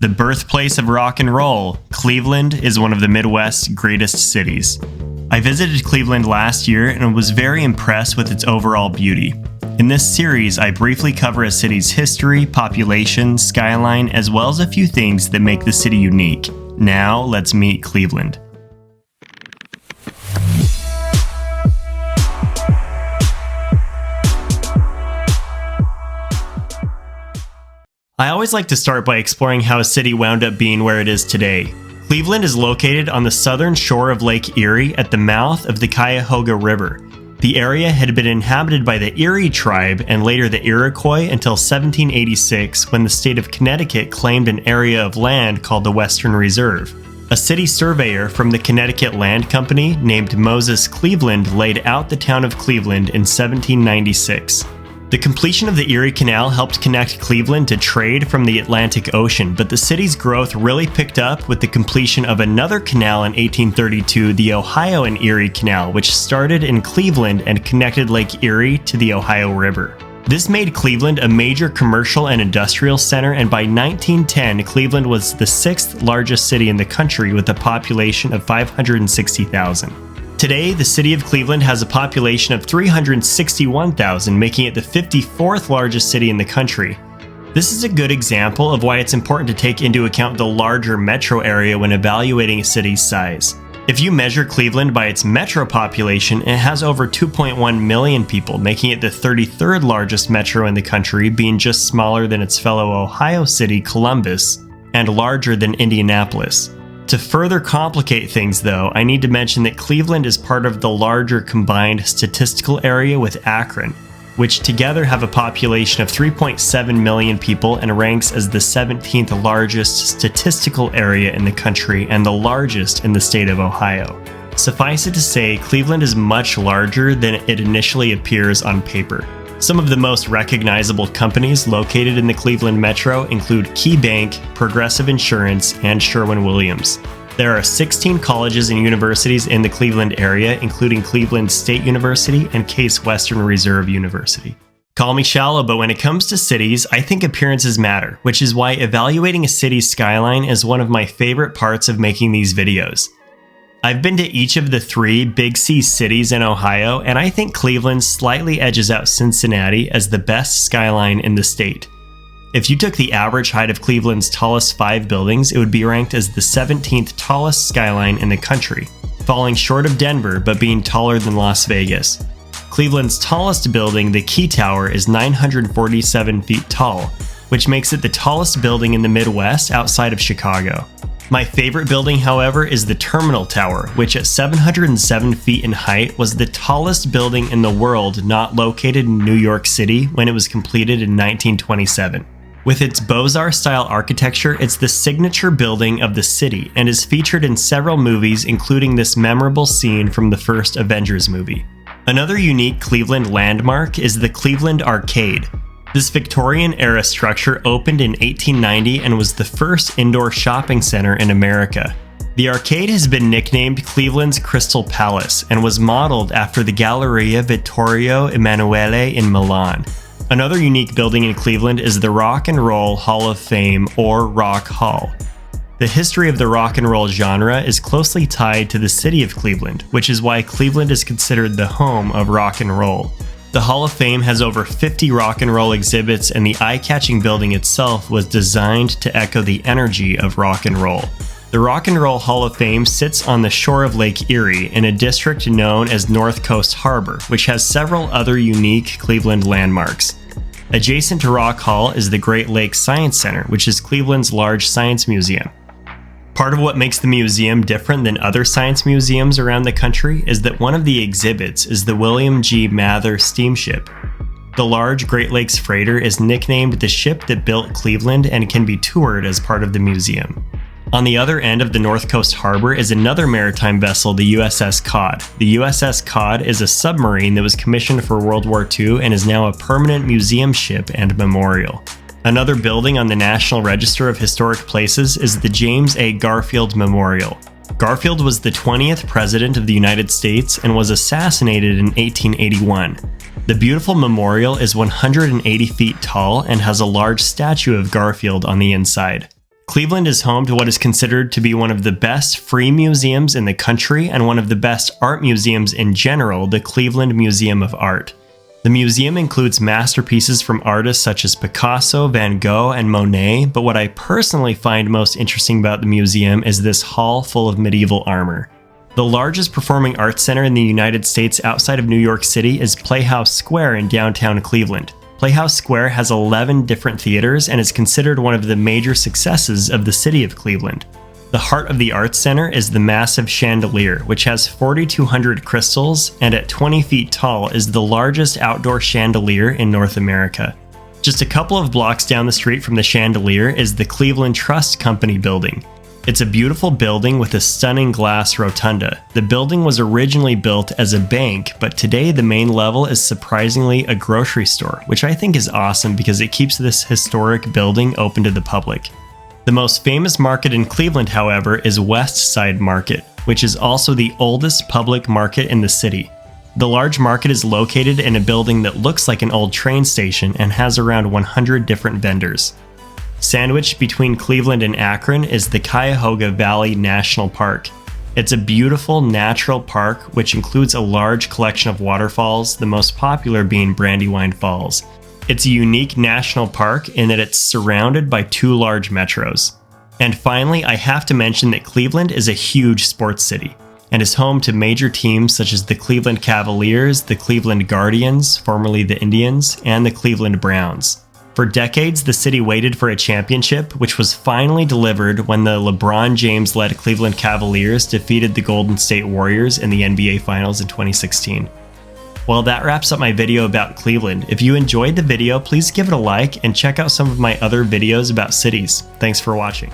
The birthplace of rock and roll, Cleveland is one of the Midwest's greatest cities. I visited Cleveland last year and was very impressed with its overall beauty. In this series, I briefly cover a city's history, population, skyline, as well as a few things that make the city unique. Now, let's meet Cleveland. I always like to start by exploring how a city wound up being where it is today. Cleveland is located on the southern shore of Lake Erie at the mouth of the Cuyahoga River. The area had been inhabited by the Erie tribe and later the Iroquois until 1786, when the state of Connecticut claimed an area of land called the Western Reserve. A city surveyor from the Connecticut Land Company named Moses Cleveland laid out the town of Cleveland in 1796. The completion of the Erie Canal helped connect Cleveland to trade from the Atlantic Ocean, but the city's growth really picked up with the completion of another canal in 1832, the Ohio and Erie Canal, which started in Cleveland and connected Lake Erie to the Ohio River. This made Cleveland a major commercial and industrial center, and by 1910, Cleveland was the sixth largest city in the country with a population of 560,000. Today, the city of Cleveland has a population of 361,000, making it the 54th largest city in the country. This is a good example of why it's important to take into account the larger metro area when evaluating a city's size. If you measure Cleveland by its metro population, it has over 2.1 million people, making it the 33rd largest metro in the country, being just smaller than its fellow Ohio city, Columbus, and larger than Indianapolis. To further complicate things, though, I need to mention that Cleveland is part of the larger combined statistical area with Akron, which together have a population of 3.7 million people and ranks as the 17th largest statistical area in the country and the largest in the state of Ohio. Suffice it to say, Cleveland is much larger than it initially appears on paper. Some of the most recognizable companies located in the Cleveland metro include KeyBank, Progressive Insurance, and Sherwin-Williams. There are 16 colleges and universities in the Cleveland area, including Cleveland State University and Case Western Reserve University. Call me shallow, but when it comes to cities, I think appearances matter, which is why evaluating a city's skyline is one of my favorite parts of making these videos. I've been to each of the three Big C cities in Ohio, and I think Cleveland slightly edges out Cincinnati as the best skyline in the state. If you took the average height of Cleveland's tallest 5 buildings, it would be ranked as the 17th tallest skyline in the country, falling short of Denver but being taller than Las Vegas. Cleveland's tallest building, the Key Tower, is 947 feet tall, which makes it the tallest building in the Midwest outside of Chicago. My favorite building, however, is the Terminal Tower, which at 707 feet in height was the tallest building in the world not located in New York City when it was completed in 1927. With its Beaux-Arts-style architecture, it's the signature building of the city and is featured in several movies, including this memorable scene from the first Avengers movie. Another unique Cleveland landmark is the Cleveland Arcade. This Victorian-era structure opened in 1890 and was the first indoor shopping center in America. The arcade has been nicknamed Cleveland's Crystal Palace and was modeled after the Galleria Vittorio Emanuele in Milan. Another unique building in Cleveland is the Rock and Roll Hall of Fame, or Rock Hall. The history of the rock and roll genre is closely tied to the city of Cleveland, which is why Cleveland is considered the home of rock and roll. The Hall of Fame has over 50 rock and roll exhibits, and the eye-catching building itself was designed to echo the energy of rock and roll. The Rock and Roll Hall of Fame sits on the shore of Lake Erie in a district known as North Coast Harbor, which has several other unique Cleveland landmarks. Adjacent to Rock Hall is the Great Lakes Science Center, which is Cleveland's large science museum. Part of what makes the museum different than other science museums around the country is that one of the exhibits is the William G. Mather steamship. The large Great Lakes freighter is nicknamed the ship that built Cleveland and can be toured as part of the museum. On the other end of the North Coast Harbor is another maritime vessel, the USS Cod. The USS Cod is a submarine that was commissioned for World War II and is now a permanent museum ship and memorial. Another building on the National Register of Historic Places is the James A. Garfield Memorial. Garfield was the 20th President of the United States and was assassinated in 1881. The beautiful memorial is 180 feet tall and has a large statue of Garfield on the inside. Cleveland is home to what is considered to be one of the best free museums in the country and one of the best art museums in general, the Cleveland Museum of Art. The museum includes masterpieces from artists such as Picasso, Van Gogh, and Monet, but what I personally find most interesting about the museum is this hall full of medieval armor. The largest performing arts center in the United States outside of New York City is Playhouse Square in downtown Cleveland. Playhouse Square has 11 different theaters and is considered one of the major successes of the city of Cleveland. The heart of the Arts Center is the massive chandelier, which has 4,200 crystals and at 20 feet tall is the largest outdoor chandelier in North America. Just a couple of blocks down the street from the chandelier is the Cleveland Trust Company building. It's a beautiful building with a stunning glass rotunda. The building was originally built as a bank, but today the main level is surprisingly a grocery store, which I think is awesome because it keeps this historic building open to the public. The most famous market in Cleveland, however, is West Side Market, which is also the oldest public market in the city. The large market is located in a building that looks like an old train station and has around 100 different vendors. Sandwiched between Cleveland and Akron is the Cuyahoga Valley National Park. It's a beautiful natural park which includes a large collection of waterfalls, the most popular being Brandywine Falls. It's a unique national park in that it's surrounded by 2 large metros. And finally, I have to mention that Cleveland is a huge sports city and is home to major teams such as the Cleveland Cavaliers, the Cleveland Guardians, formerly the Indians, and the Cleveland Browns. For decades, the city waited for a championship, which was finally delivered when the LeBron James-led Cleveland Cavaliers defeated the Golden State Warriors in the NBA Finals in 2016. Well, that wraps up my video about Cleveland. If you enjoyed the video, please give it a like and check out some of my other videos about cities. Thanks for watching.